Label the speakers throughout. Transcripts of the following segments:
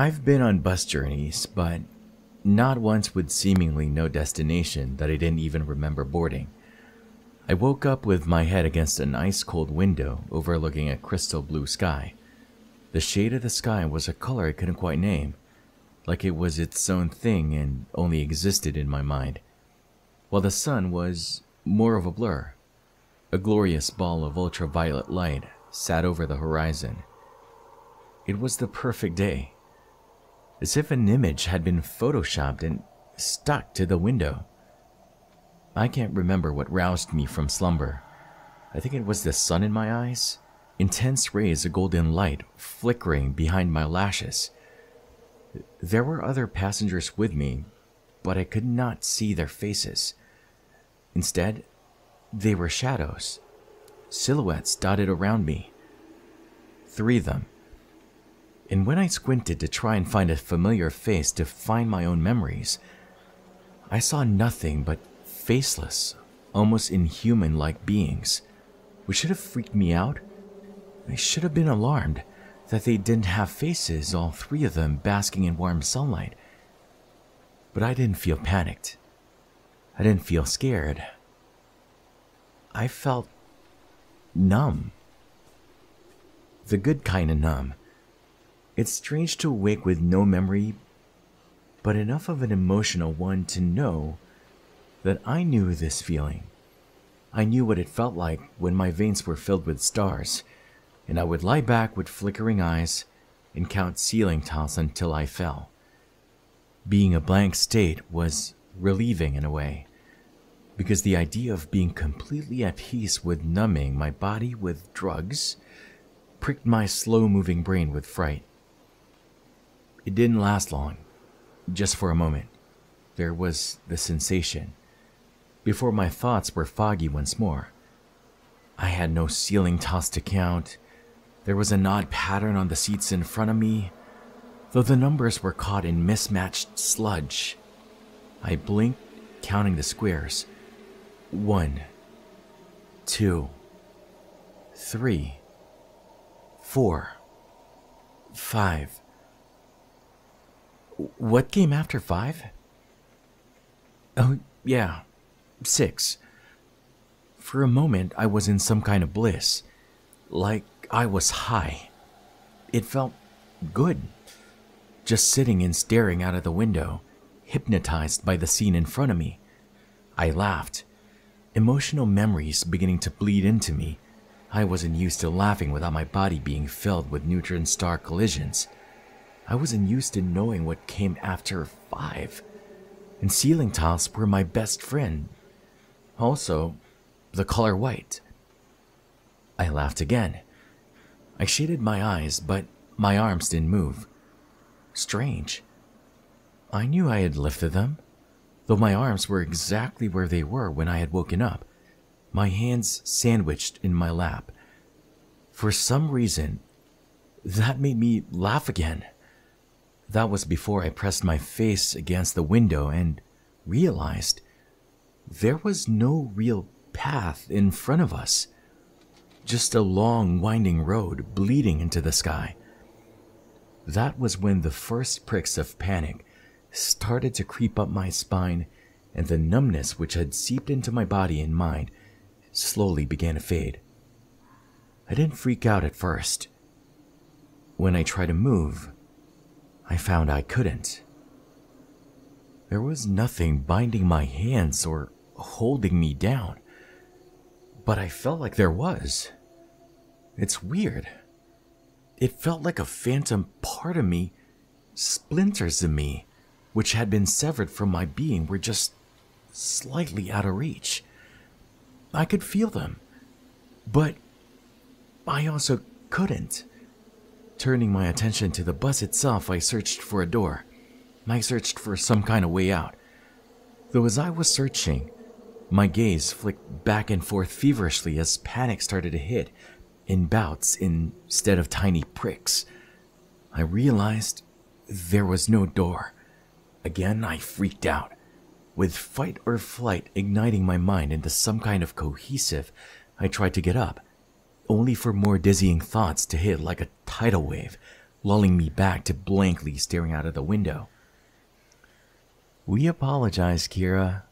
Speaker 1: I've been on bus journeys, but not once with seemingly no destination that I didn't even remember boarding. I woke up with my head against an ice-cold window overlooking a crystal blue sky. The shade of the sky was a color I couldn't quite name, like it was its own thing and only existed in my mind, while the sun was more of a blur. A glorious ball of ultraviolet light sat over the horizon. It was the perfect day, as if an image had been photoshopped and stuck to the window. I can't remember what roused me from slumber. I think it was the sun in my eyes, intense rays of golden light flickering behind my lashes. There were other passengers with me, but I could not see their faces. Instead, they were shadows, silhouettes dotted around me. 3 of them. And when I squinted to try and find a familiar face to find my own memories, I saw nothing but faceless, almost inhuman-like beings, which should have freaked me out. I should have been alarmed that they didn't have faces, all 3 of them basking in warm sunlight. But I didn't feel panicked. I didn't feel scared. I felt numb. The good kind of numb. It's strange to awake with no memory, but enough of an emotional one to know that I knew this feeling. I knew what it felt like when my veins were filled with stars, and I would lie back with flickering eyes and count ceiling tiles until I fell. Being a blank state was relieving in a way, because the idea of being completely at peace with numbing my body with drugs pricked my slow-moving brain with fright. It didn't last long, just for a moment. There was the sensation, before my thoughts were foggy once more. I had no ceiling tiles to count. There was an odd pattern on the seats in front of me, though the numbers were caught in mismatched sludge. I blinked, counting the squares. 1, 2, 3, 4, 5. What came after 5? Oh, yeah, 6. For a moment, I was in some kind of bliss, like I was high. It felt good, just sitting and staring out of the window, hypnotized by the scene in front of me. I laughed, emotional memories beginning to bleed into me. I wasn't used to laughing without my body being filled with neutron star collisions. I wasn't used to knowing what came after 5, and ceiling tiles were my best friend. Also, the color white. I laughed again. I shaded my eyes, but my arms didn't move. Strange. I knew I had lifted them, though my arms were exactly where they were when I had woken up, my hands sandwiched in my lap. For some reason, that made me laugh again. That was before I pressed my face against the window and realized there was no real path in front of us. Just a long, winding road bleeding into the sky. That was when the first pricks of panic started to creep up my spine, and the numbness which had seeped into my body and mind slowly began to fade. I didn't freak out at first. When I tried to move, I found I couldn't. There was nothing binding my hands or holding me down, but I felt like there was. It's weird. It felt like a phantom part of me, splinters of me, which had been severed from my being, were just slightly out of reach. I could feel them, but I also couldn't. Turning my attention to the bus itself, I searched for a door. I searched for some kind of way out. Though as I was searching, my gaze flicked back and forth feverishly as panic started to hit in bouts instead of tiny pricks. I realized there was no door. Again, I freaked out, with fight or flight igniting my mind into some kind of cohesive. I tried to get up, only for more dizzying thoughts to hit like a tidal wave, lulling me back to blankly staring out of the window. "We apologize, Kira."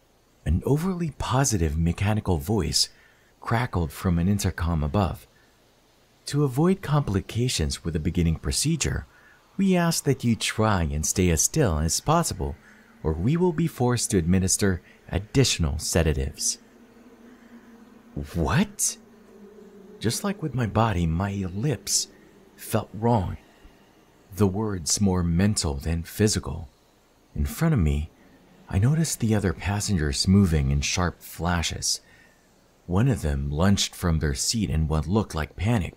Speaker 1: An overly positive mechanical voice crackled from an intercom above. "To avoid complications with the beginning procedure, we ask that you try and stay as still as possible, or we will be forced to administer additional sedatives." What? Just like with my body, my lips felt wrong. The words more mental than physical. In front of me, I noticed the other passengers moving in sharp flashes. One of them lunged from their seat in what looked like panic.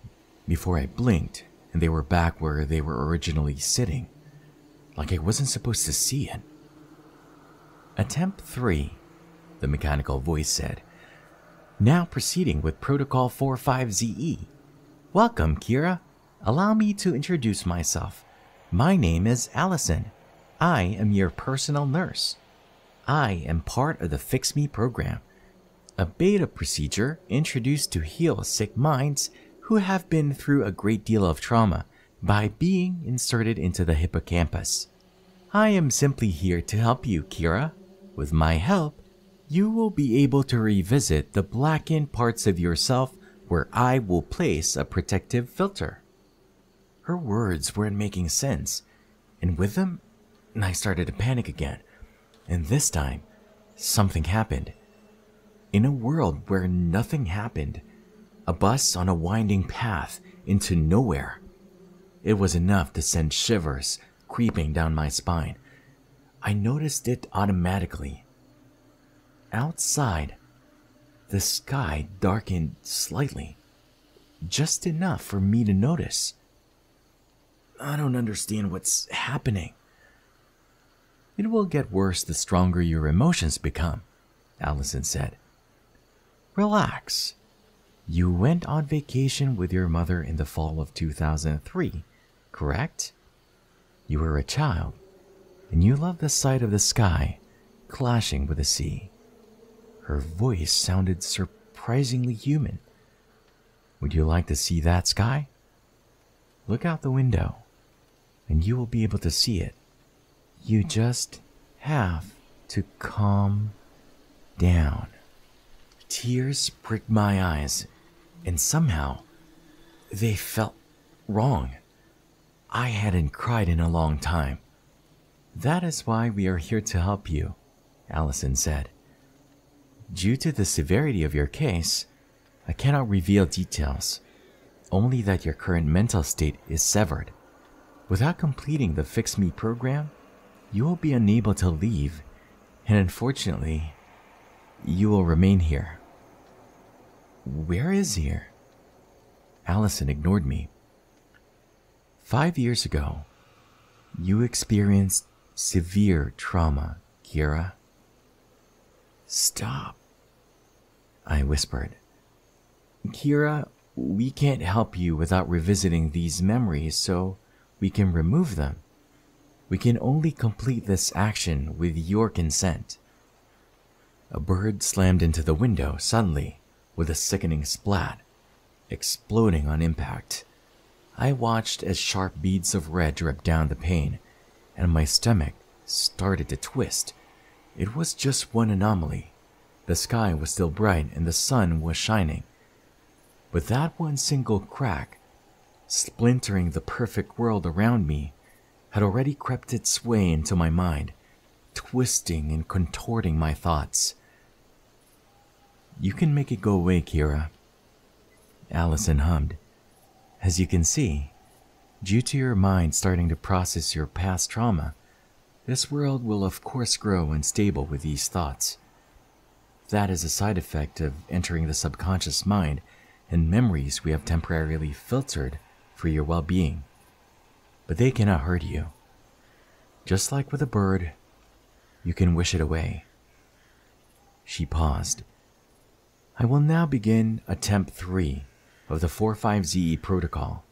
Speaker 1: Before I blinked, and they were back where they were originally sitting, like I wasn't supposed to see it. "Attempt 3, the mechanical voice said. "Now proceeding with Protocol 45ZE. Welcome, Kira. Allow me to introduce myself. My name is Allison. I am your personal nurse. I am part of the Fix Me program, a beta procedure introduced to heal sick minds who have been through a great deal of trauma by being inserted into the hippocampus. I am simply here to help you, Kira. With my help, you will be able to revisit the blackened parts of yourself where I will place a protective filter." Her words weren't making sense, and with them, I started to panic again. And this time, something happened. In a world where nothing happened, a bus on a winding path into nowhere. It was enough to send shivers creeping down my spine. I noticed it automatically. Outside, the sky darkened slightly, just enough for me to notice. "I don't understand what's happening." "It will get worse the stronger your emotions become," Allison said. "Relax. You went on vacation with your mother in the fall of 2003, correct? You were a child, and you loved the sight of the sky clashing with the sea." Her voice sounded surprisingly human. "Would you like to see that sky? Look out the window, and you will be able to see it. You just have to calm down." Tears pricked my eyes, and somehow they felt wrong. I hadn't cried in a long time. "That is why we are here to help you," Allison said. "Due to the severity of your case, I cannot reveal details, only that your current mental state is severed. Without completing the Fix Me program, you will be unable to leave, and unfortunately, you will remain here." "Where is here?" Allison ignored me. 5 years ago, you experienced severe trauma, Kira." "Stop," I whispered. "Kira, we can't help you without revisiting these memories, so we can remove them. We can only complete this action with your consent." A bird slammed into the window suddenly with a sickening splat, exploding on impact. I watched as sharp beads of red dripped down the pane, and my stomach started to twist. It was just one anomaly. The sky was still bright and the sun was shining. But that one single crack, splintering the perfect world around me, had already crept its way into my mind, twisting and contorting my thoughts. "You can make it go away, Kira," Allison hummed. "As you can see, due to your mind starting to process your past trauma, this world will of course grow unstable with these thoughts. That is a side effect of entering the subconscious mind and memories we have temporarily filtered for your well-being. But they cannot hurt you. Just like with a bird, you can wish it away." She paused. "I will now begin attempt 3 of the 45ZE protocol.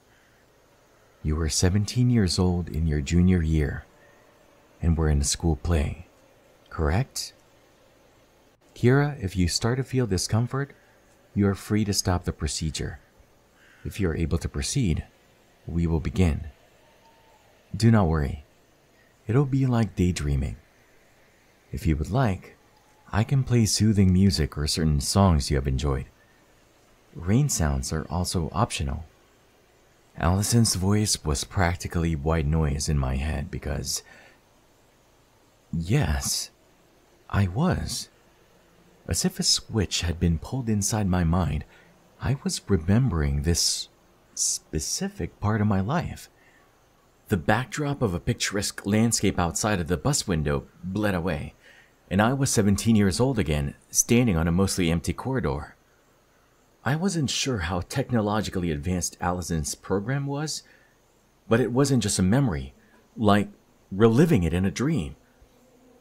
Speaker 1: You were 17 years old in your junior year and were in a school play, correct? Kira, if you start to feel discomfort, you are free to stop the procedure. If you are able to proceed, we will begin." Do not worry. It'll be like daydreaming. If you would like, I can play soothing music or certain songs you have enjoyed. Rain sounds are also optional. Allison's voice was practically white noise in my head because, yes, I was. As if a switch had been pulled inside my mind, I was remembering this specific part of my life. The backdrop of a picturesque landscape outside of the bus window bled away, and I was 17 years old again, standing on a mostly empty corridor. I wasn't sure how technologically advanced Allison's program was, but it wasn't just a memory, like reliving it in a dream.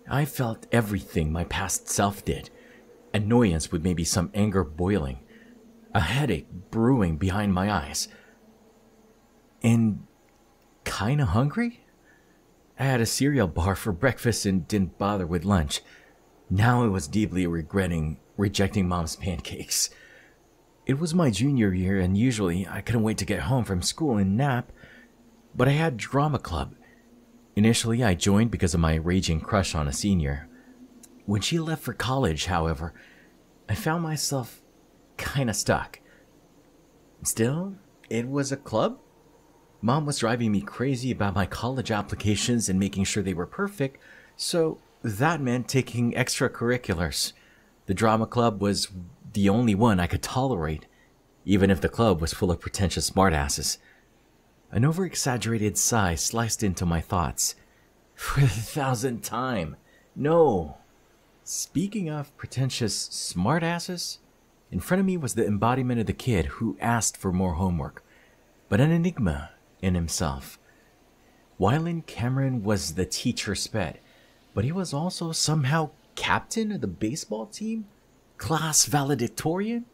Speaker 1: I felt everything my past self did. Annoyance with maybe some anger boiling, a headache brewing behind my eyes, and kinda hungry? I had a cereal bar for breakfast and didn't bother with lunch. Now I was deeply regretting rejecting Mom's pancakes. It was my junior year and usually I couldn't wait to get home from school and nap, but I had drama club. Initially I joined because of my raging crush on a senior. When she left for college, however, I found myself kinda stuck. Still, it was a club. Mom was driving me crazy about my college applications and making sure they were perfect, so that meant taking extracurriculars. The drama club was the only one I could tolerate, even if the club was full of pretentious smartasses. An over-exaggerated sigh sliced into my thoughts. For the 1,000th time, no. Speaking of pretentious smartasses, in front of me was the embodiment of the kid who asked for more homework, but an enigma in himself. Wylan Cameron was the teacher's pet, but he was also somehow captain of the baseball team, class valedictorian,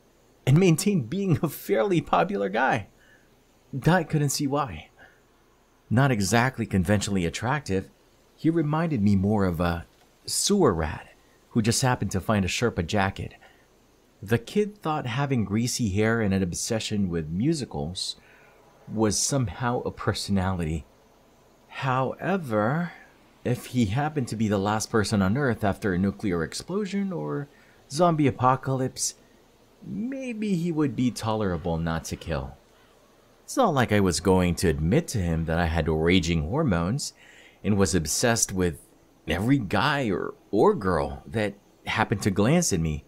Speaker 1: and maintained being a fairly popular guy. I couldn't see why. Not exactly conventionally attractive, he reminded me more of a sewer rat who just happened to find a Sherpa jacket. The kid thought having greasy hair and an obsession with musicals was somehow a personality. However, if he happened to be the last person on Earth after a nuclear explosion or zombie apocalypse, maybe he would be tolerable not to kill. It's not like I was going to admit to him that I had raging hormones and was obsessed with every guy or girl that happened to glance at me.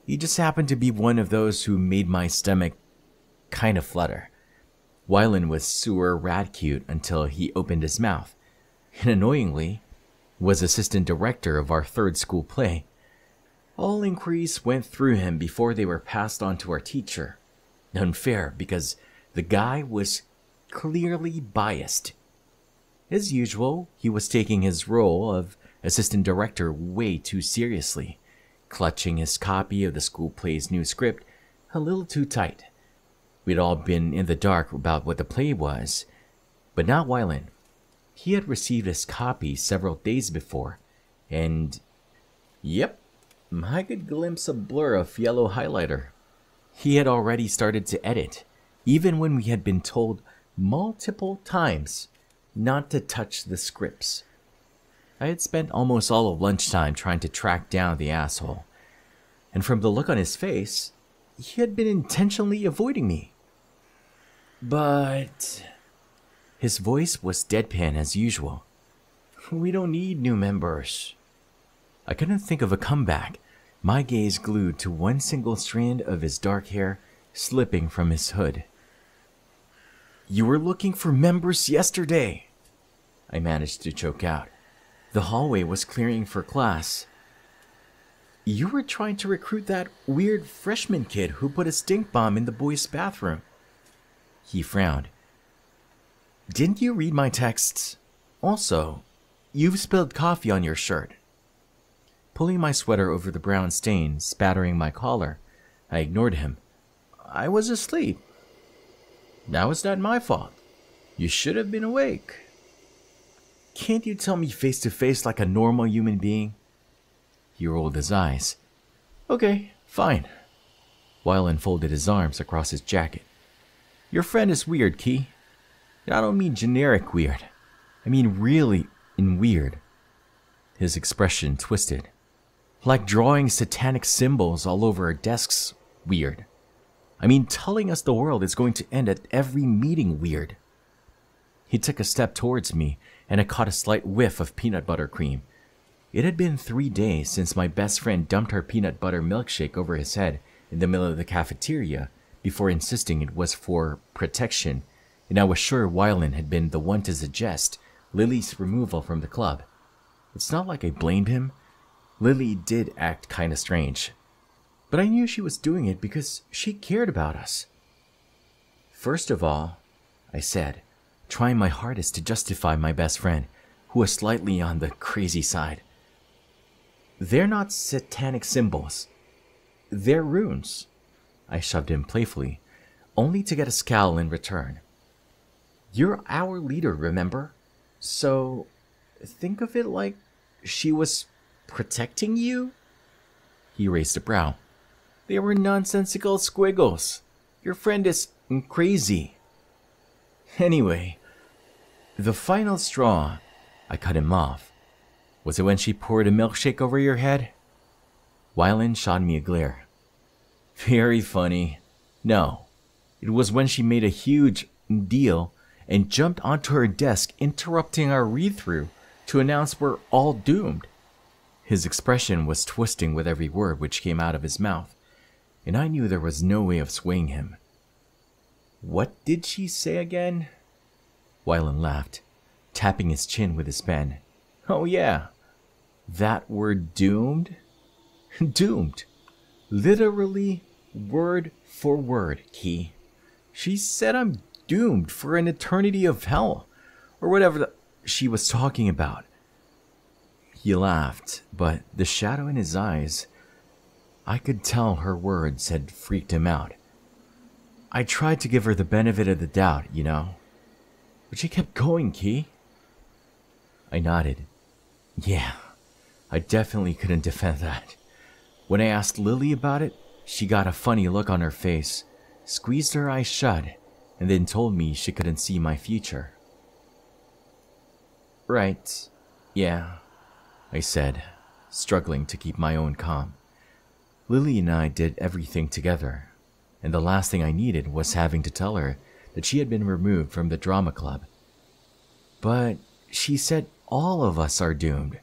Speaker 1: He just happened to be one of those who made my stomach kind of flutter. Wylan was sewer rat cute until he opened his mouth, and annoyingly, was assistant director of our third school play. All inquiries went through him before they were passed on to our teacher. Unfair, because the guy was clearly biased. As usual, he was taking his role of assistant director way too seriously, clutching his copy of the school play's new script a little too tight. We'd all been in the dark about what the play was, but not Wylan. He had received his copy several days before, and yep, I could glimpse a blur of yellow highlighter. He had already started to edit, even when we had been told multiple times not to touch the scripts. I had spent almost all of lunchtime trying to track down the asshole, and from the look on his face, he had been intentionally avoiding me. But his voice was deadpan as usual. We don't need new members. I couldn't think of a comeback, my gaze glued to one single strand of his dark hair slipping from his hood. You were looking for members yesterday, I managed to choke out. The hallway was clearing for class. You were trying to recruit that weird freshman kid who put a stink bomb in the boys' bathroom. He frowned. Didn't you read my texts? Also, you've spilled coffee on your shirt. Pulling my sweater over the brown stain spattering my collar, I ignored him. I was asleep. Now it's not my fault. You should have been awake. Can't you tell me face to face like a normal human being? He rolled his eyes. Okay, fine. Wylan folded his arms across his jacket. Your friend is weird, Key. I don't mean generic weird. I mean, really and weird. His expression twisted. Like drawing satanic symbols all over our desks, weird. I mean, telling us the world is going to end at every meeting, weird. He took a step towards me, and I caught a slight whiff of peanut butter cream. It had been 3 days since my best friend dumped our peanut butter milkshake over his head in the middle of the cafeteria before insisting it was for protection, and I was sure Wylan had been the one to suggest Lily's removal from the club. It's not like I blamed him. Lily did act kinda strange, but I knew she was doing it because she cared about us. First of all, I said, trying my hardest to justify my best friend, who was slightly on the crazy side. They're not satanic symbols. They're runes. I shoved him playfully, only to get a scowl in return. You're our leader, remember? So, think of it like she was protecting you? He raised a brow. They were nonsensical squiggles. Your friend is crazy. Anyway, the final straw, I cut him off. Was it when she poured a milkshake over your head? Wylan shot me a glare. Very funny. No, it was when she made a huge deal and jumped onto her desk, interrupting our read-through to announce we're all doomed. His expression was twisting with every word which came out of his mouth, and I knew there was no way of swaying him. What did she say again? Wylan laughed, tapping his chin with his pen. Oh yeah, that we're doomed? Doomed. Literally, word for word, Key. She said I'm doomed for an eternity of hell, or whatever she was talking about. He laughed, but the shadow in his eyes, I could tell her words had freaked him out. I tried to give her the benefit of the doubt, you know, but she kept going, Key. I nodded. Yeah, I definitely couldn't defend that. When I asked Lily about it, she got a funny look on her face, squeezed her eyes shut, and then told me she couldn't see my future. Right, yeah, I said, struggling to keep my own calm. Lily and I did everything together, and the last thing I needed was having to tell her that she had been removed from the drama club. But she said all of us are doomed,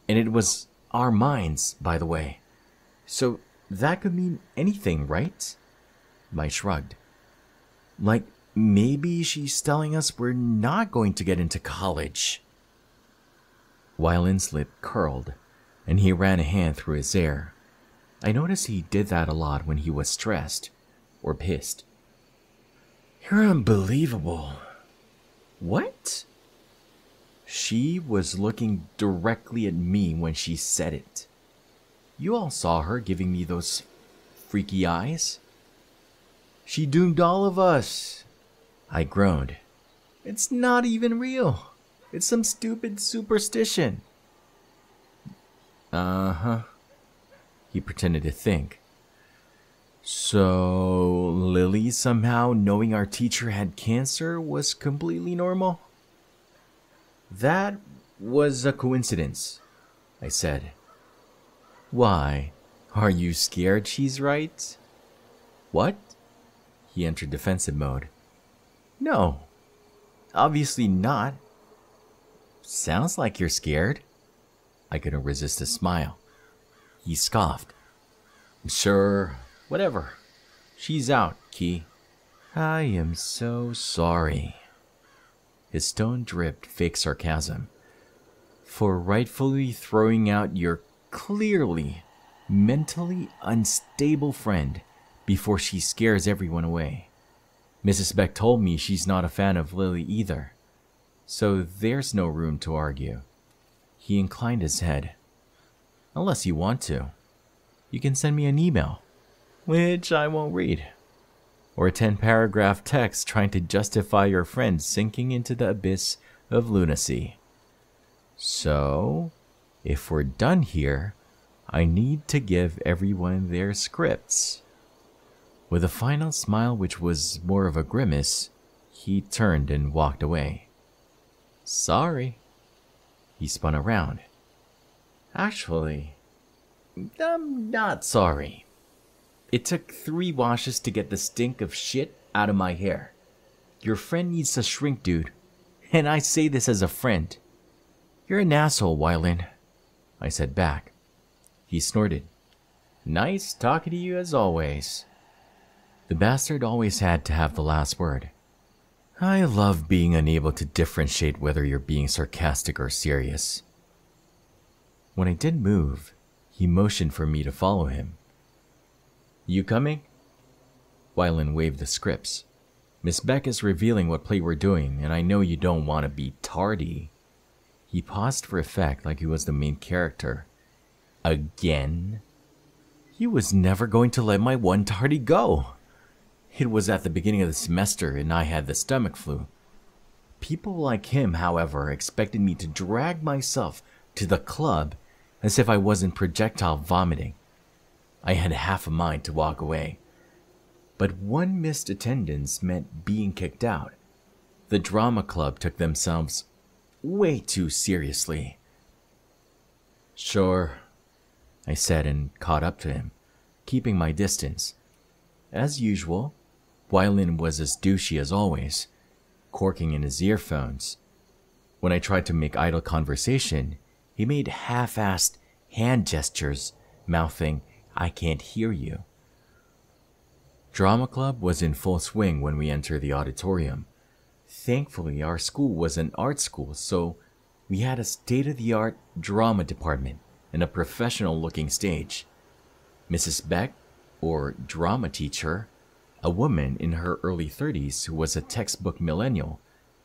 Speaker 1: and it was our minds, by the way. So that could mean anything, right? I shrugged. Like, maybe she's telling us we're not going to get into college. Wylan's lip curled, and he ran a hand through his hair. I noticed he did that a lot when he was stressed or pissed. You're unbelievable. What? She was looking directly at me when she said it. You all saw her giving me those freaky eyes. She doomed all of us. I groaned. It's not even real. It's some stupid superstition. Uh-huh. He pretended to think. So, Lily somehow knowing our teacher had cancer was completely normal? That was a coincidence, I said. Why? Are you scared she's right? What? He entered defensive mode. No, obviously not. Sounds like you're scared. I couldn't resist a smile. He scoffed. Sure, whatever. She's out, Key. I am so sorry. His tone dripped fake sarcasm. For rightfully throwing out your clearly mentally unstable friend before she scares everyone away. Mrs. Beck told me she's not a fan of Lily either, so there's no room to argue. He inclined his head. Unless you want to, you can send me an email, which I won't read, or a 10-paragraph text trying to justify your friend sinking into the abyss of lunacy. So, if we're done here, I need to give everyone their scripts. With a final smile which was more of a grimace, he turned and walked away. Sorry. He spun around. Actually, I'm not sorry. It took 3 washes to get the stink of shit out of my hair. Your friend needs to shrink, dude. And I say this as a friend. You're an asshole, Wylan, I said back. He snorted. Nice talking to you as always. The bastard always had to have the last word. I love being unable to differentiate whether you're being sarcastic or serious. When I did move, he motioned for me to follow him. You coming? Wylan waved the scripts. Miss Beck is revealing what play we're doing, and I know you don't want to be tardy. He paused for effect like he was the main character. Again? He was never going to let my one tardy go. It was at the beginning of the semester and I had the stomach flu. People like him, however, expected me to drag myself to the club as if I wasn't projectile vomiting. I had half a mind to walk away. But one missed attendance meant being kicked out. The drama club took themselves way too seriously. Sure, I said and caught up to him, keeping my distance. As usual, Wylan was as douchey as always, corking in his earphones. When I tried to make idle conversation, he made half-assed hand gestures, mouthing, I can't hear you. Drama club was in full swing when we entered the auditorium. Thankfully, our school was an art school, so we had a state-of-the-art drama department and a professional-looking stage. Mrs. Beck, or drama teacher, a woman in her early 30s who was a textbook millennial,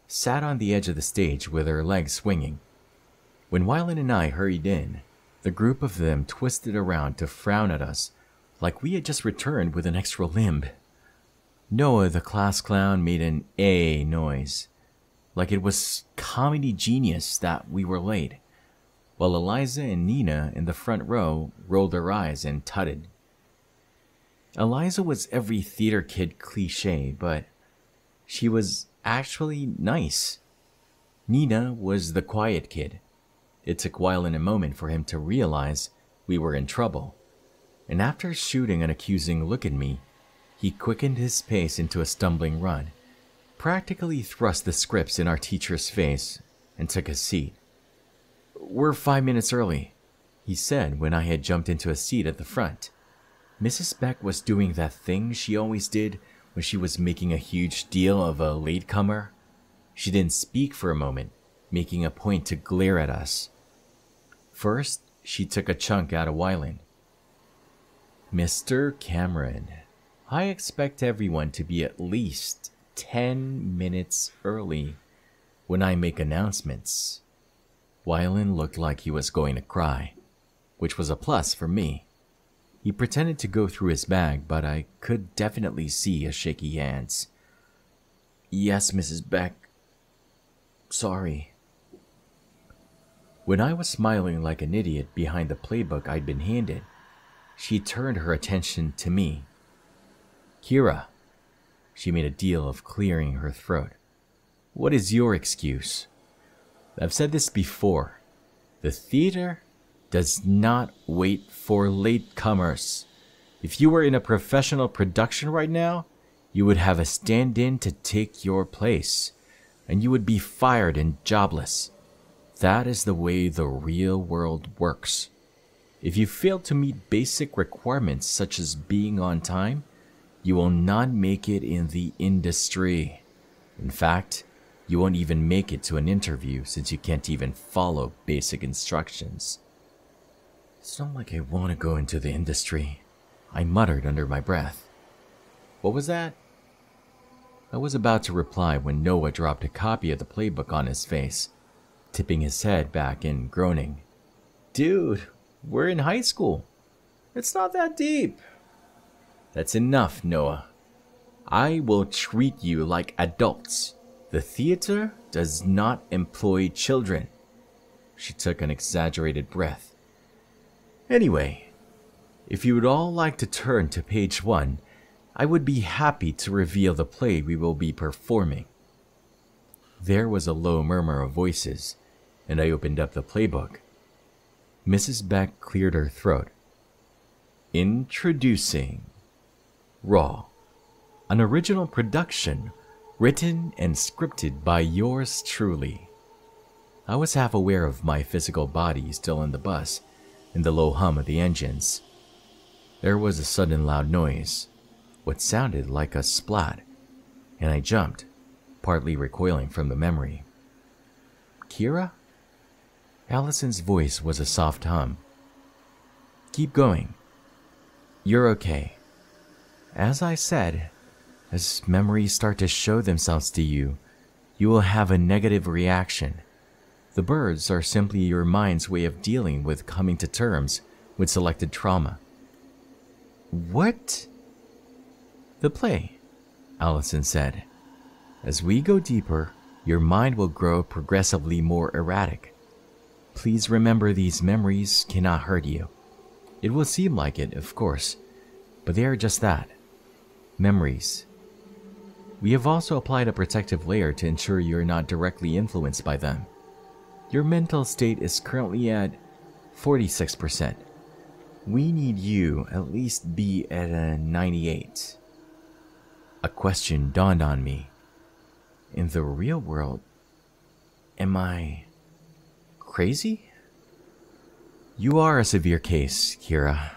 Speaker 1: sat on the edge of the stage with her legs swinging. When Wylan and I hurried in, the group of them twisted around to frown at us like we had just returned with an extra limb. Noah, the class clown, made an A noise, like it was comedy genius that we were late, while Eliza and Nina in the front row rolled their eyes and tutted. Eliza was every theater kid cliche, but she was actually nice. Nina was the quiet kid. It took Wylan a moment for him to realize we were in trouble, and after shooting an accusing look at me, he quickened his pace into a stumbling run, practically thrust the scripts in our teacher's face, and took a seat. We're 5 minutes early, he said when I had jumped into a seat at the front. Mrs. Beck was doing that thing she always did when she was making a huge deal of a latecomer. She didn't speak for a moment, making a point to glare at us. First, she took a chunk out of Wylan. Mr. Cameron, I expect everyone to be at least 10 minutes early when I make announcements. Wylan looked like he was going to cry, which was a plus for me. He pretended to go through his bag, but I could definitely see his shaky hands. Yes, Mrs. Beck. Sorry. When I was smiling like an idiot behind the playbook I'd been handed, she turned her attention to me. Kira. She made a deal of clearing her throat. What is your excuse? I've said this before. The theater does not wait for latecomers. If you were in a professional production right now, you would have a stand-in to take your place, and you would be fired and jobless. That is the way the real world works. If you fail to meet basic requirements such as being on time, you will not make it in the industry. In fact, you won't even make it to an interview since you can't even follow basic instructions. It's not like I want to go into the industry, I muttered under my breath. What was that? I was about to reply when Noah dropped a copy of the playbook on his face, tipping his head back and groaning. Dude, we're in high school. It's not that deep. That's enough, Noah. I will treat you like adults. The theater does not employ children. She took an exaggerated breath. Anyway, if you would all like to turn to page 1, I would be happy to reveal the play we will be performing. There was a low murmur of voices, and I opened up the playbook. Mrs. Beck cleared her throat. Introducing Raw, an original production written and scripted by yours truly. I was half aware of my physical body still in the bus and the low hum of the engines. There was a sudden loud noise, what sounded like a splat, and I jumped, partly recoiling from the memory. Kira? Allison's voice was a soft hum. Keep going. You're okay. As I said, as memories start to show themselves to you, you will have a negative reaction. The birds are simply your mind's way of dealing with coming to terms with selected trauma. What? The play, Allison said. As we go deeper, your mind will grow progressively more erratic. Please remember these memories cannot hurt you. It will seem like it, of course, but they are just that. Memories. We have also applied a protective layer to ensure you are not directly influenced by them. Your mental state is currently at 46%. We need you at least be at a 98. A question dawned on me. In the real world, am I crazy? You are a severe case, Kira.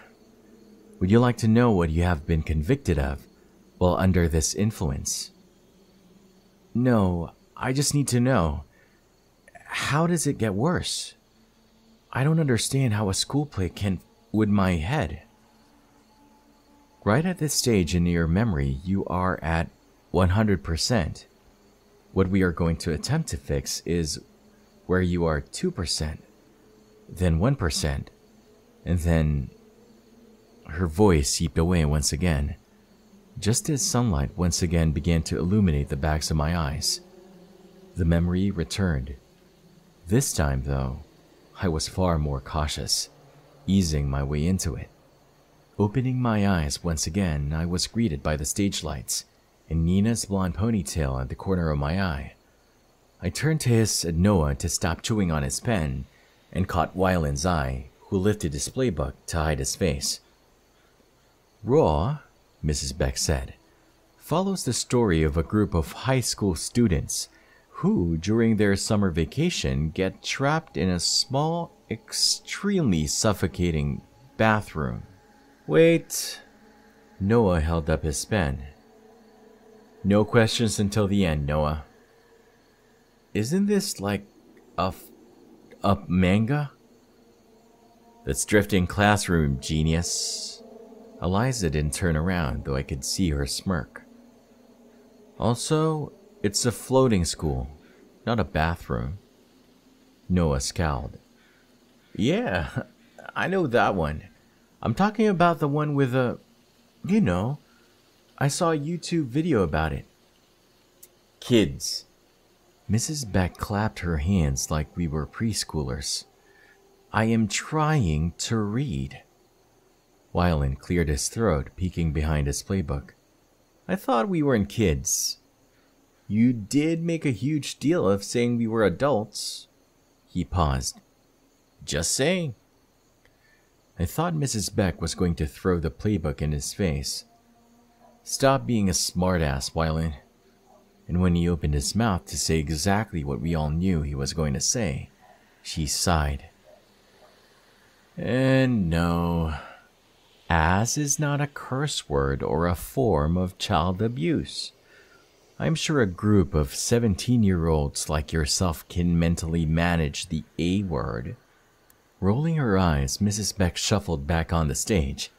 Speaker 1: Would you like to know what you have been convicted of while under this influence? No, I just need to know. How does it get worse? I don't understand how a school play can with my head. Right at this stage in your memory, you are at 100%. What we are going to attempt to fix is where you are 2%, then 1%, and then... Her voice seeped away once again, just as sunlight once again began to illuminate the backs of my eyes. The memory returned. This time, though, I was far more cautious, easing my way into it. Opening my eyes once again, I was greeted by the stage lights and Nina's blonde ponytail at the corner of my eye. I turned to hiss at Noah to stop chewing on his pen and caught Wyland's eye, who lifted his playbook to hide his face. Raw, Mrs. Beck said, follows the story of a group of high school students who, during their summer vacation, get trapped in a small, extremely suffocating bathroom. Wait. Noah held up his pen. No questions until the end, Noah. Isn't this like a manga? That's Drifting Classroom, genius. Eliza didn't turn around, though I could see her smirk. Also, it's a floating school, not a bathroom. Noah scowled. Yeah, I know that one. I'm talking about the one with a... You know, I saw a YouTube video about it. Kids. Mrs. Beck clapped her hands like we were preschoolers. I am trying to read. Wyland cleared his throat, peeking behind his playbook. I thought we weren't kids. You did make a huge deal of saying we were adults. He paused. Just saying. I thought Mrs. Beck was going to throw the playbook in his face. Stop being a smartass, Wyland. And when he opened his mouth to say exactly what we all knew he was going to say, she sighed. And no, ass is not a curse word or a form of child abuse. I'm sure a group of 17-year-olds like yourself can mentally manage the A word. Rolling her eyes, Mrs. Beck shuffled back on the stage,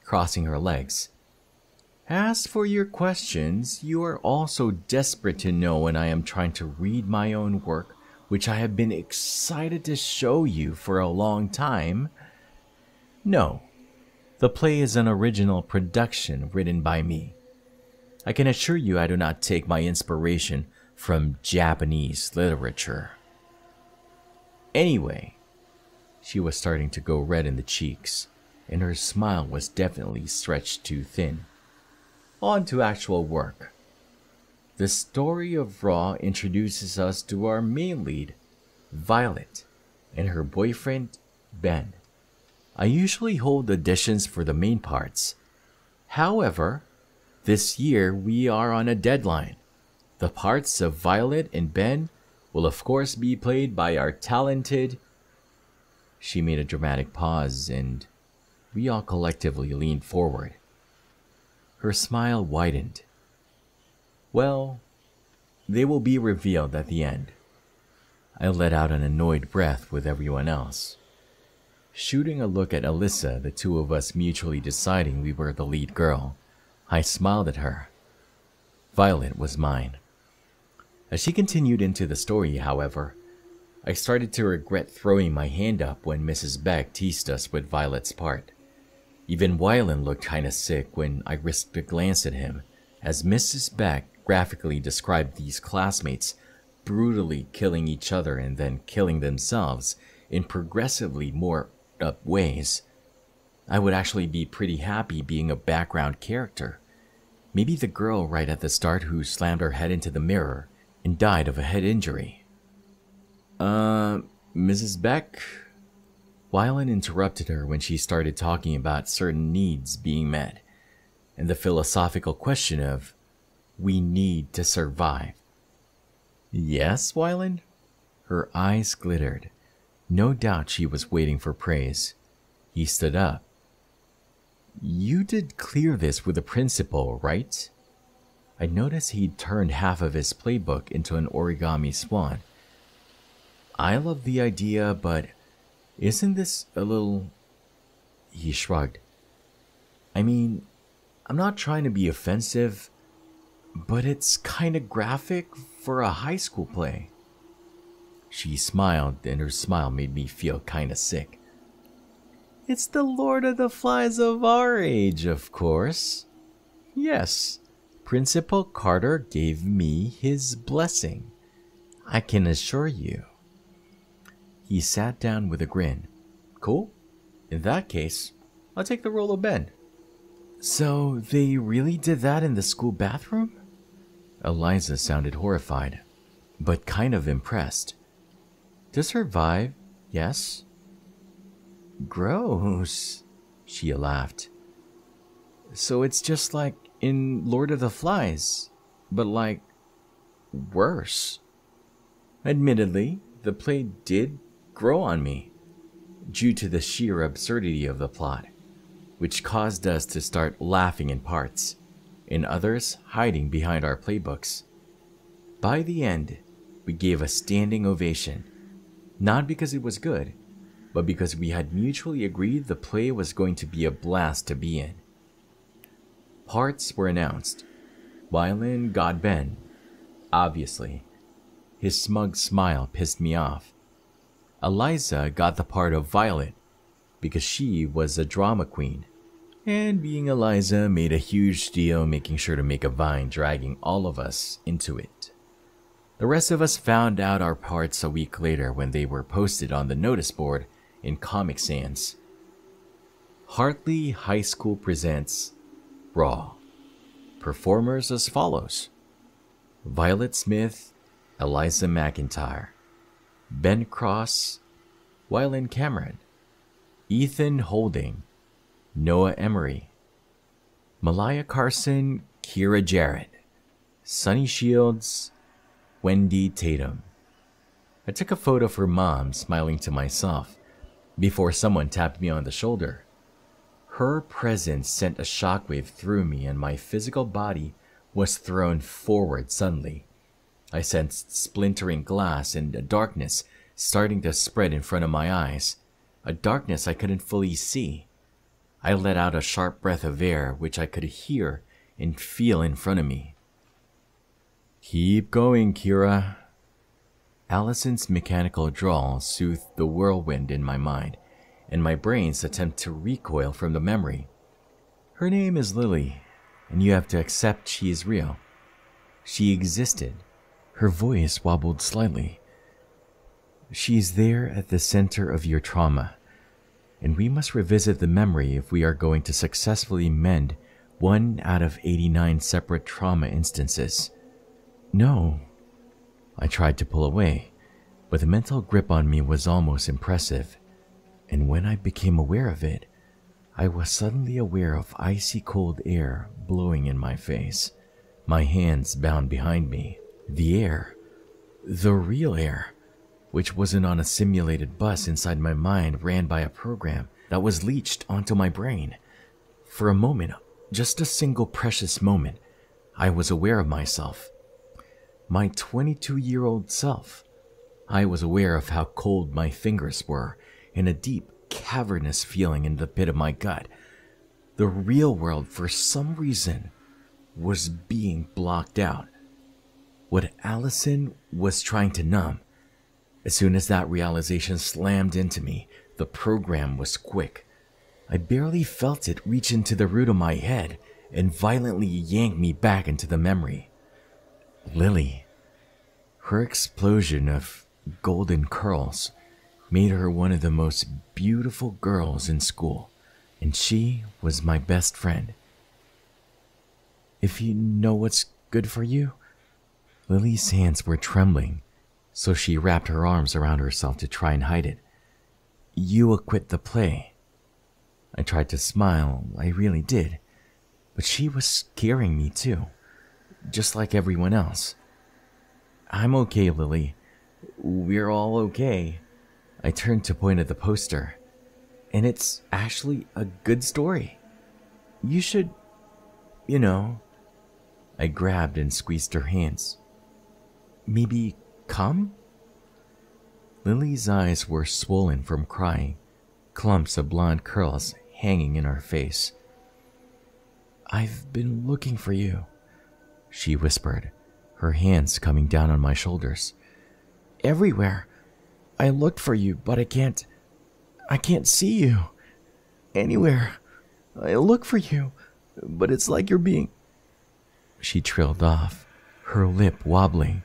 Speaker 1: crossing her legs. As for your questions, you are also desperate to know when I am trying to read my own work, which I have been excited to show you for a long time. No, the play is an original production written by me. I can assure you I do not take my inspiration from Japanese literature. Anyway, she was starting to go red in the cheeks, and her smile was definitely stretched too thin. On to actual work. The story of Raw introduces us to our main lead, Violet, and her boyfriend, Ben. I usually hold auditions for the main parts. However, this year we are on a deadline. The parts of Violet and Ben will of course be played by our talented... She made a dramatic pause and we all collectively leaned forward. Her smile widened. Well, they will be revealed at the end. I let out an annoyed breath with everyone else. Shooting a look at Alyssa, the two of us mutually deciding we were the lead girl, I smiled at her. Violet was mine. As she continued into the story, however, I started to regret throwing my hand up when Mrs. Beck teased us with Violet's part. Even Wylan looked kinda sick when I risked a glance at him, as Mrs. Beck graphically described these classmates brutally killing each other and then killing themselves in progressively more up ways. I would actually be pretty happy being a background character. Maybe the girl right at the start who slammed her head into the mirror and died of a head injury. Mrs. Beck? Wylan interrupted her when she started talking about certain needs being met, and the philosophical question of, we need to survive. Yes, Wylan? Her eyes glittered. No doubt she was waiting for praise. He stood up. You did clear this with the principal, right? I noticed he'd turned half of his playbook into an origami swan. I love the idea, but isn't this a little... He shrugged. I mean, I'm not trying to be offensive, but it's kinda graphic for a high school play. She smiled, and her smile made me feel kinda sick. It's the Lord of the Flies of our age, of course. Yes, Principal Carter gave me his blessing, I can assure you. He sat down with a grin. Cool. In that case, I'll take the role of Ben. So, they really did that in the school bathroom? Eliza sounded horrified, but kind of impressed. To survive, yes. Gross, she laughed. So it's just like in Lord of the Flies, but like worse. Admittedly, the play did grow on me due to the sheer absurdity of the plot, which caused us to start laughing in parts, and others hiding behind our playbooks. By the end, we gave a standing ovation, not because it was good, but because we had mutually agreed the play was going to be a blast to be in. Parts were announced. Wylan got Ben, obviously. His smug smile pissed me off. Eliza got the part of Violet, because she was a drama queen, and being Eliza made a huge deal making sure to make a vine dragging all of us into it. The rest of us found out our parts a week later when they were posted on the notice board in Comic Sans. Hartley High School presents Raw. Performers as follows: Violet Smith, Eliza McIntyre, Ben Cross, Wylan Cameron, Ethan Holding, Noah Emery, Malaya Carson, Kira Jarrett, Sunny Shields, Wendy Tatum. I took a photo for Mom, smiling to myself, before someone tapped me on the shoulder. Her presence sent a shockwave through me and my physical body was thrown forward suddenly. I sensed splintering glass and a darkness starting to spread in front of my eyes, a darkness I couldn't fully see. I let out a sharp breath of air which I could hear and feel in front of me. Keep going, Kira. Allison's mechanical drawl soothed the whirlwind in my mind, and my brain's attempt to recoil from the memory. Her name is Lily, and you have to accept she is real. She existed. Her voice wobbled slightly. She's there at the center of your trauma, and we must revisit the memory if we are going to successfully mend 1 out of 89 separate trauma instances. No. I tried to pull away, but the mental grip on me was almost impressive, and when I became aware of it, I was suddenly aware of icy cold air blowing in my face, my hands bound behind me. The air, the real air, which wasn't on a simulated bus inside my mind ran by a program that was leached onto my brain. For a moment, just a single precious moment, I was aware of myself. My 22-year-old self. I was aware of how cold my fingers were and a deep, cavernous feeling in the pit of my gut. The real world, for some reason, was being blocked out. What Allison was trying to numb. As soon as that realization slammed into me, the program was quick. I barely felt it reach into the root of my head and violently yank me back into the memory. Lily. Her explosion of golden curls made her one of the most beautiful girls in school, and she was my best friend. If you know what's good for you? Lily's hands were trembling, so she wrapped her arms around herself to try and hide it. You will quit the play. I tried to smile, I really did, but she was scaring me too, just like everyone else. I'm okay, Lily. We're all okay. I turned to point at the poster, and it's actually a good story. You should, I grabbed and squeezed her hands. Maybe come? Lily's eyes were swollen from crying, clumps of blonde curls hanging in her face. I've been looking for you, she whispered, her hands coming down on my shoulders. Everywhere. I looked for you, but I can't see you. Anywhere. I look for you, but it's like you're being... She trailed off, her lip wobbling.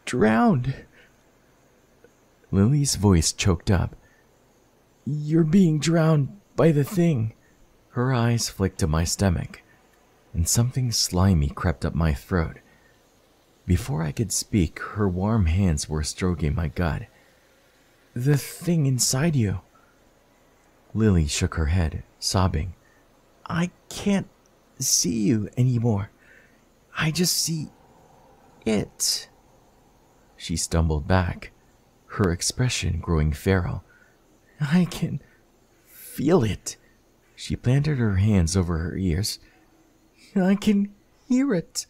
Speaker 1: Drowned. Lily's voice choked up. You're being drowned by the thing. Her eyes flicked to my stomach, and something slimy crept up my throat. Before I could speak, her warm hands were stroking my gut. The thing inside you. Lily shook her head, sobbing. I can't see you anymore. I just see it. She stumbled back, her expression growing feral. I can feel it. She planted her hands over her ears. I can hear it.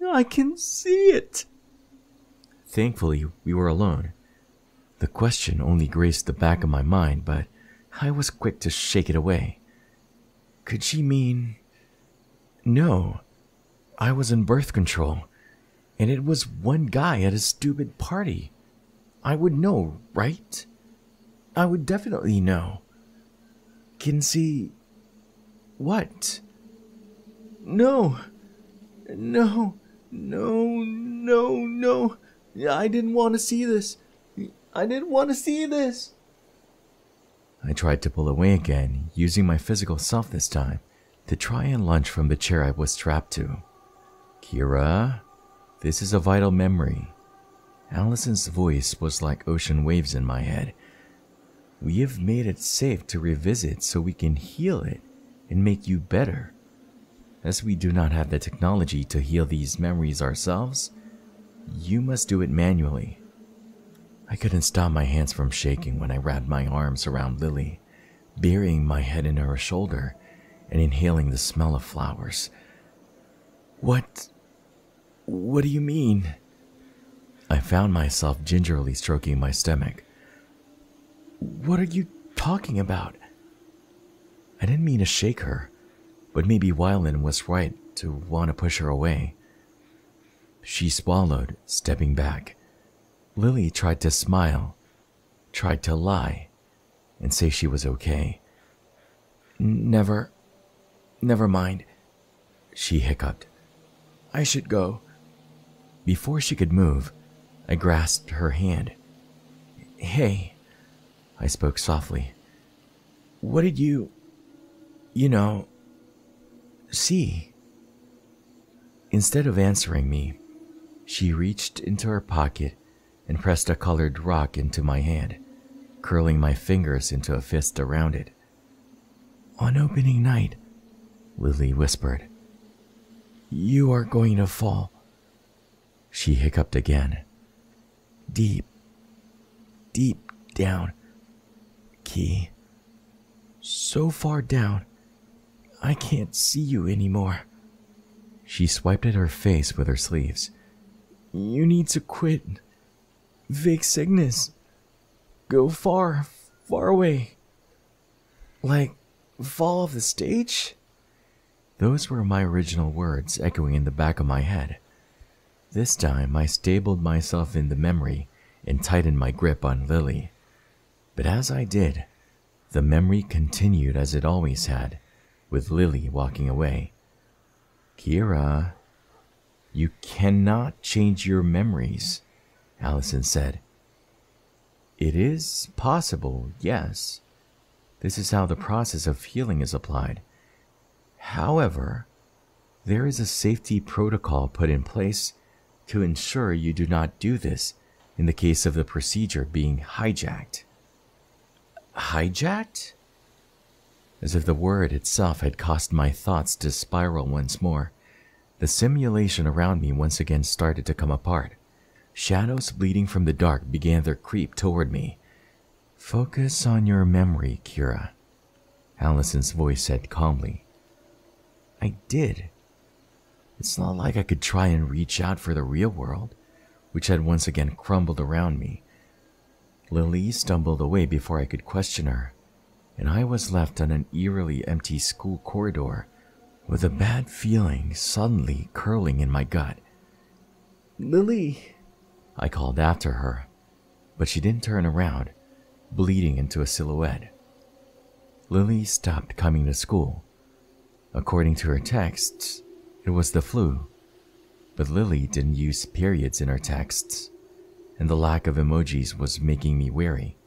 Speaker 1: I can see it. Thankfully, we were alone. The question only graced the back of my mind, but I was quick to shake it away. Could she mean... No, I was in birth control, and it was one guy at a stupid party. I would know, right? I would definitely know. Can see... What? No. No. I didn't want to see this. I tried to pull away again, using my physical self this time, to try and lunge from the chair I was strapped to. Kira, this is a vital memory. Allison's voice was like ocean waves in my head. We have made it safe to revisit so we can heal it and make you better. As we do not have the technology to heal these memories ourselves, you must do it manually. I couldn't stop my hands from shaking when I wrapped my arms around Lily, burying my head in her shoulder and inhaling the smell of flowers. What do you mean? I found myself gingerly stroking my stomach. What are you talking about? I didn't mean to shake her, but maybe Wyland was right to want to push her away. She swallowed, stepping back. Lily tried to smile, tried to lie, and say she was okay. Never mind, she hiccuped. I should go. Before she could move, I grasped her hand. Hey, I spoke softly. What did you see? Instead of answering me, she reached into her pocket and pressed a colored rock into my hand, curling my fingers into a fist around it. "On opening night," Lily whispered, "you are going to fall." She hiccuped again. "Deep, deep down, Key. So far down, I can't see you anymore." She swiped at her face with her sleeves. "You need to quit. Vague sickness. Go far, far away. Like, fall off the stage?" Those were my original words echoing in the back of my head. This time, I stabled myself in the memory and tightened my grip on Lily. But as I did, the memory continued as it always had, with Lily walking away. "Kira, you cannot change your memories," Allison said. "It is possible, yes. This is how the process of healing is applied. However, there is a safety protocol put in place to ensure you do not do this in the case of the procedure being hijacked." Hijacked? As if the word itself had caused my thoughts to spiral once more, the simulation around me once again started to come apart. Shadows bleeding from the dark began their creep toward me. "Focus on your memory, Kira," Allison's voice said calmly. I did. It's not like I could try and reach out for the real world, which had once again crumbled around me. Lily stumbled away before I could question her, and I was left on an eerily empty school corridor with a bad feeling suddenly curling in my gut. "Lily," I called after her, but she didn't turn around, bleeding into a silhouette. Lily stopped coming to school. According to her texts, it was the flu, but Lily didn't use periods in her texts, and the lack of emojis was making me wary.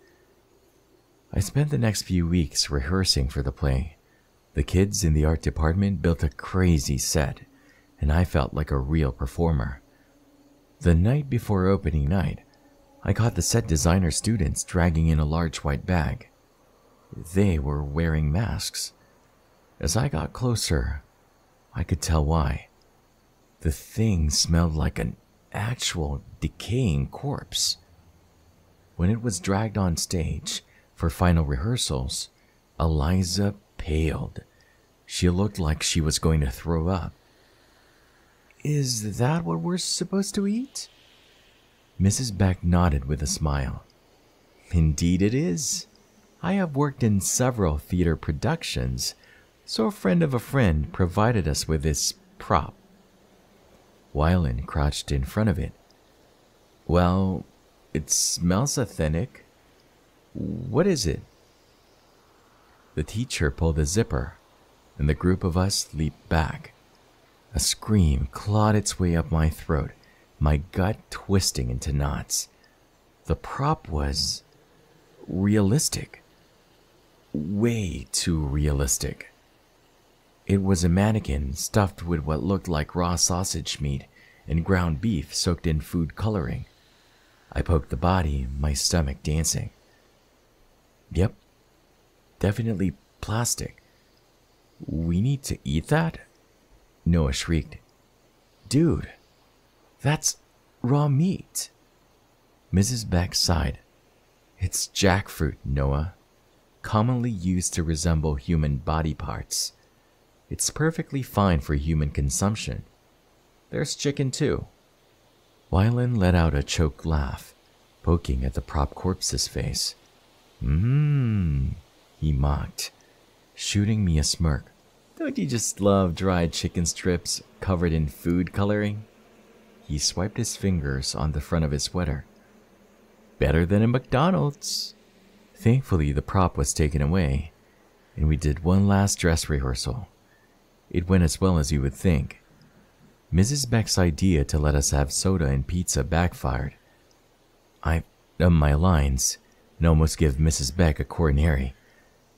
Speaker 1: I spent the next few weeks rehearsing for the play. The kids in the art department built a crazy set, and I felt like a real performer. The night before opening night, I caught the set designer students dragging in a large white bag. They were wearing masks. As I got closer, I could tell why. The thing smelled like an actual decaying corpse. When it was dragged on stage for final rehearsals, Eliza paled. She looked like she was going to throw up. "Is that what we're supposed to eat?" Mrs. Beck nodded with a smile. "Indeed it is. I have worked in several theater productions, so a friend of a friend provided us with this prop." Wylan crouched in front of it. "Well, it smells authentic. What is it?" The teacher pulled a zipper, and the group of us leaped back. A scream clawed its way up my throat, my gut twisting into knots. The prop was realistic. Way too realistic. It was a mannequin stuffed with what looked like raw sausage meat and ground beef soaked in food coloring. I poked the body, my stomach dancing. "Yep, definitely plastic. We need to eat that?" Noah shrieked. "Dude, that's raw meat." Mrs. Beck sighed. "It's jackfruit, Noah, commonly used to resemble human body parts. It's perfectly fine for human consumption. There's chicken too." Wylan let out a choked laugh, poking at the prop corpse's face. He mocked, shooting me a smirk. "Don't you just love dried chicken strips covered in food coloring?" He swiped his fingers on the front of his sweater. "Better than a McDonald's." Thankfully, the prop was taken away, and we did one last dress rehearsal. It went as well as you would think. Mrs. Beck's idea to let us have soda and pizza backfired. I my lines and almost gave Mrs. Beck a coronary.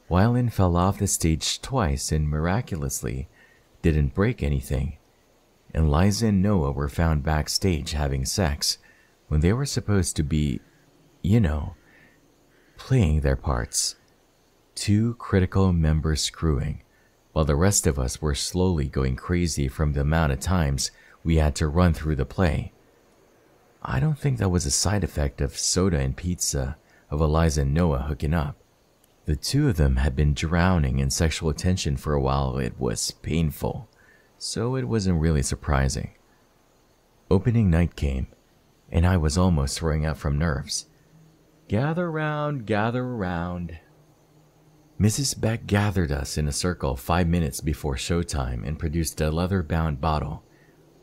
Speaker 1: Wylan fell off the stage twice and miraculously didn't break anything. and Liza and Noah were found backstage having sex when they were supposed to be, you know, playing their parts. Two critical members screwing, while the rest of us were slowly going crazy from the amount of times we had to run through the play. I don't think that was a side effect of soda and pizza of Eliza and Noah hooking up. The two of them had been drowning in sexual tension for a while. It was painful, so it wasn't really surprising. Opening night came, and I was almost throwing up from nerves. Gather round, gather around. Mrs. Beck gathered us in a circle 5 minutes before showtime and produced a leather-bound bottle.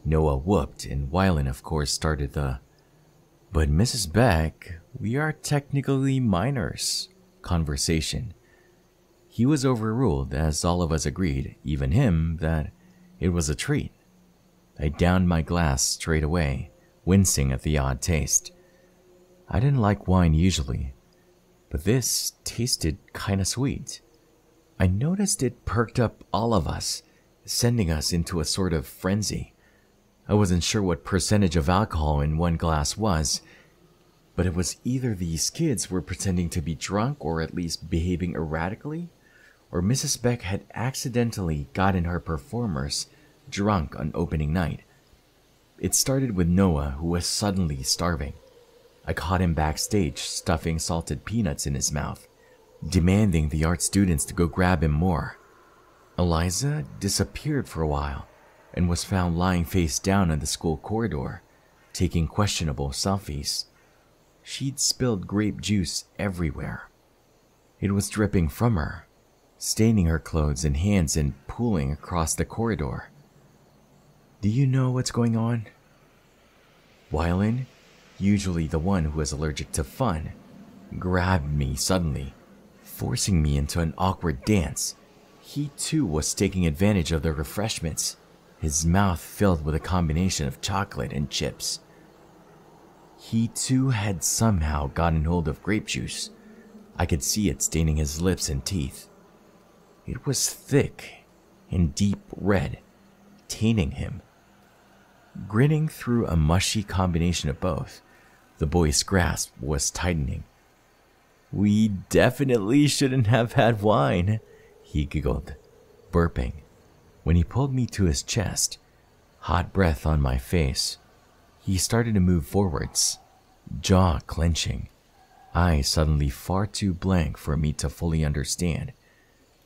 Speaker 1: Noah whooped, and Wylan, of course, started the, "But Mrs. Beck, we are technically minors," conversation. He was overruled, as all of us agreed, even him, that it was a treat. I downed my glass straight away, wincing at the odd taste. I didn't like wine usually, but this tasted kinda sweet. I noticed it perked up all of us, sending us into a sort of frenzy. I wasn't sure what percentage of alcohol in one glass was, but it was either these kids were pretending to be drunk or at least behaving erratically, or Mrs. Beck had accidentally gotten her performers drunk on opening night. It started with Noah, who was suddenly starving. I caught him backstage stuffing salted peanuts in his mouth, demanding the art students to go grab him more. Eliza disappeared for a while and was found lying face down in the school corridor, taking questionable selfies. She'd spilled grape juice everywhere. It was dripping from her, staining her clothes and hands and pooling across the corridor. "Do you know what's going on?" Wylan, usually the one who was allergic to fun, grabbed me suddenly, forcing me into an awkward dance. He too was taking advantage of the refreshments, his mouth filled with a combination of chocolate and chips. He too had somehow gotten hold of grape juice. I could see it staining his lips and teeth. It was thick and deep red, tainting him. Grinning through a mushy combination of both, the boy's grasp was tightening. "We definitely shouldn't have had wine," he giggled, burping. When he pulled me to his chest, hot breath on my face, he started to move forwards, jaw clenching, eyes suddenly far too blank for me to fully understand.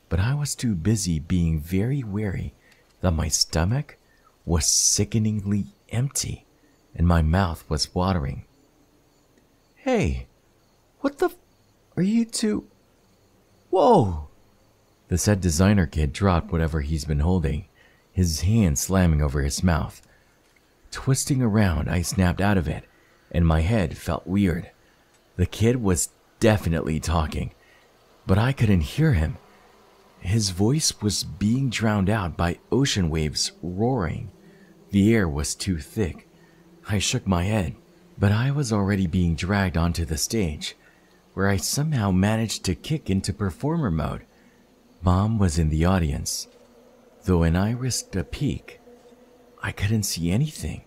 Speaker 1: But I was too busy being very wary that my stomach was sickeningly empty and my mouth was watering. "Hey, what the are you two? Whoa!" The said designer kid dropped whatever he's been holding, his hand slamming over his mouth. Twisting around, I snapped out of it, and my head felt weird. The kid was definitely talking, but I couldn't hear him. His voice was being drowned out by ocean waves roaring. The air was too thick. I shook my head, but I was already being dragged onto the stage, where I somehow managed to kick into performer mode. Mom was in the audience, though when I risked a peek, I couldn't see anything.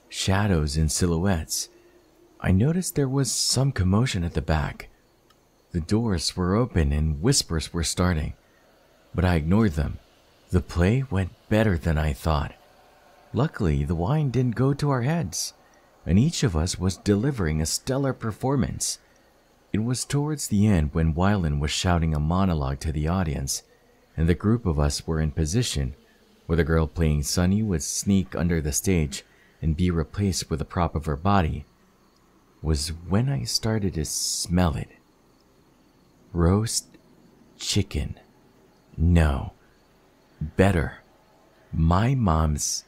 Speaker 1: Shadows and silhouettes. I noticed there was some commotion at the back. The doors were open and whispers were starting, but I ignored them. The play went better than I thought. Luckily, the wine didn't go to our heads, and each of us was delivering a stellar performance. It was towards the end when Wylan was shouting a monologue to the audience, and the group of us were in position where the girl playing Sunny would sneak under the stage and be replaced with a prop of her body, was when I started to smell it. Roast chicken. No. Better. My mom's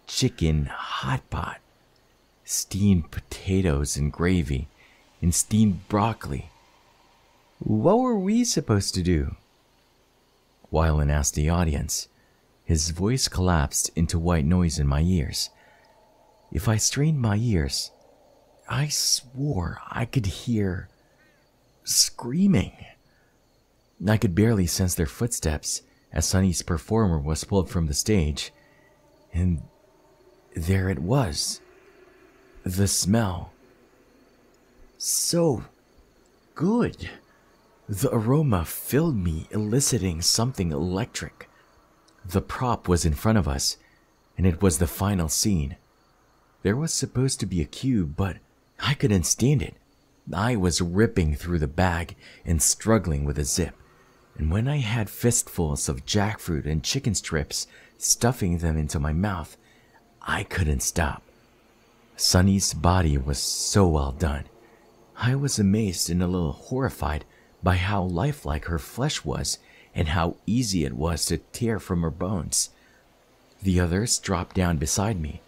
Speaker 1: chicken hot pot. Steamed potatoes and gravy, and steamed broccoli. What were we supposed to do? Wylan asked the audience. His voice collapsed into white noise in my ears. If I strained my ears, I swore I could hear screaming. I could barely sense their footsteps as Sunny's performer was pulled from the stage, and there it was. The smell. So good. The aroma filled me, eliciting something electric. The prop was in front of us, and it was the final scene. There was supposed to be a cube, but I couldn't stand it. I was ripping through the bag and struggling with a zip, and when I had fistfuls of jackfruit and chicken strips, stuffing them into my mouth, I couldn't stop. Sunny's body was so well done. I was amazed and a little horrified by how lifelike her flesh was and how easy it was to tear from her bones. The others dropped down beside me,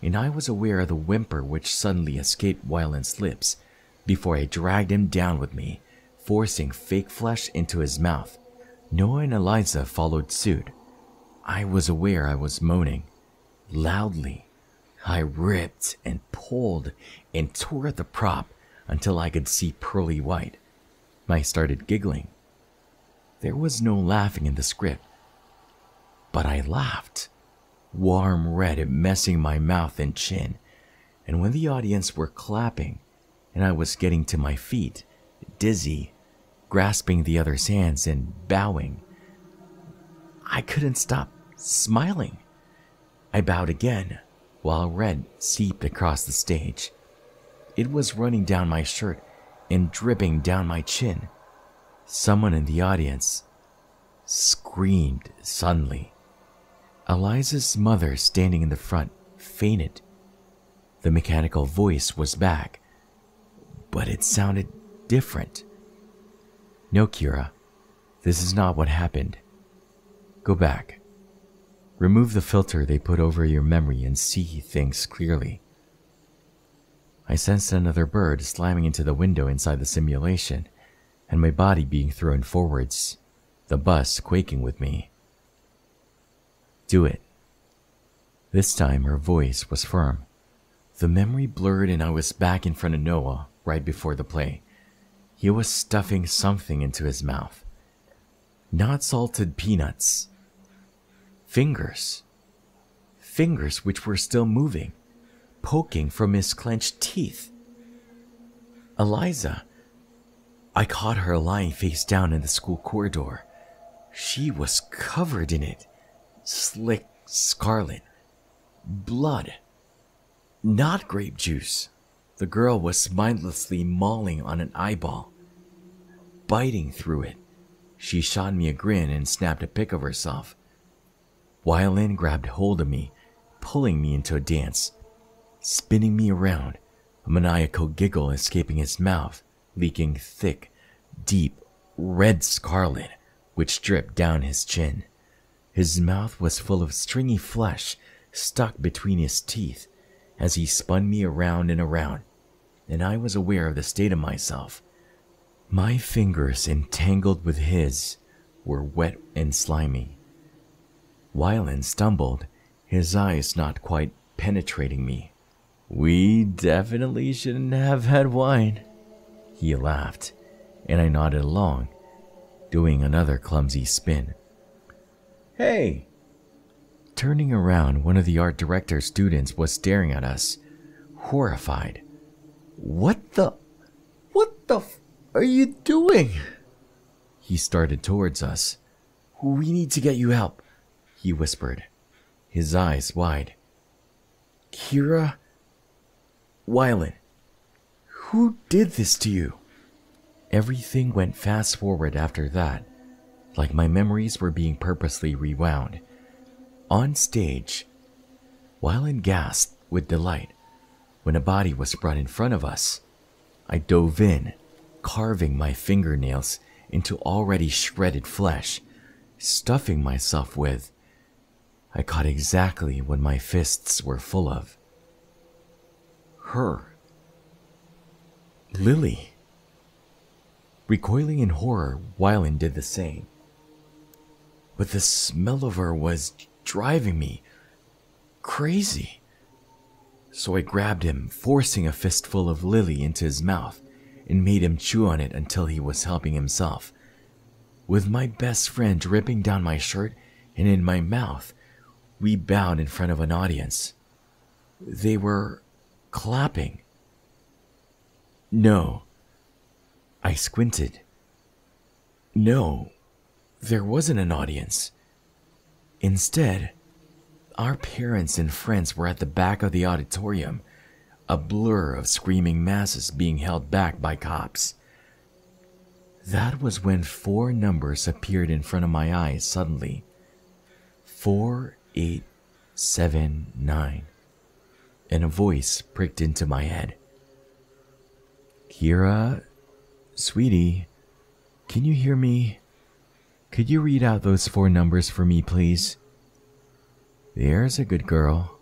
Speaker 1: and I was aware of the whimper which suddenly escaped Wyland's lips before I dragged him down with me, forcing fake flesh into his mouth. Noah and Eliza followed suit. I was aware I was moaning loudly. I ripped and pulled and tore at the prop until I could see pearly white. I started giggling. There was no laughing in the script, but I laughed, warm red at messing my mouth and chin, and when the audience were clapping and I was getting to my feet, dizzy, grasping the other's hands and bowing, I couldn't stop smiling. I bowed again, while red seeped across the stage. It was running down my shirt and dripping down my chin. Someone in the audience screamed suddenly. Eliza's mother, standing in the front, fainted. The mechanical voice was back, but it sounded different. No, Kira, this is not what happened. Go back. Remove the filter they put over your memory and see things clearly. I sensed another bird slamming into the window inside the simulation, and my body being thrown forwards, the bus quaking with me. Do it. This time her voice was firm. The memory blurred and I was back in front of Noah right before the play. He was stuffing something into his mouth. Not salted peanuts. Fingers. Fingers which were still moving, poking from his clenched teeth. Eliza. I caught her lying face down in the school corridor. She was covered in it. Slick scarlet. Blood. Not grape juice. The girl was mindlessly mauling on an eyeball. Biting through it. She shot me a grin and snapped a pic of herself. Wyland grabbed hold of me, pulling me into a dance, spinning me around, a maniacal giggle escaping his mouth, leaking thick, deep, red scarlet, which dripped down his chin. His mouth was full of stringy flesh stuck between his teeth as he spun me around and around, and I was aware of the state of myself. My fingers, entangled with his, were wet and slimy. Wyland stumbled, his eyes not quite penetrating me. We definitely shouldn't have had wine. He laughed, and I nodded along, doing another clumsy spin. Hey! Turning around, one of the art director's students was staring at us, horrified. What the are you doing? He started towards us. We need to get you help, he whispered, his eyes wide. Kira? Wyland, who did this to you? Everything went fast forward after that, like my memories were being purposely rewound. On stage, Wyland gasped with delight when a body was brought in front of us. I dove in, carving my fingernails into already shredded flesh, stuffing myself with. I caught exactly what my fists were full of. Her. Lily. Recoiling in horror, Wyland did the same. But the smell of her was driving me crazy. So I grabbed him, forcing a fistful of Lily into his mouth, and made him chew on it until he was helping himself. With my best friend dripping down my shirt and in my mouth, we bowed in front of an audience. They were clapping. No. I squinted. No, there wasn't an audience. Instead, our parents and friends were at the back of the auditorium, a blur of screaming masses being held back by cops. That was when 4 numbers appeared in front of my eyes suddenly. 4879. And a voice pricked into my head. Kira, sweetie, can you hear me? Could you read out those 4 numbers for me, please? There's a good girl.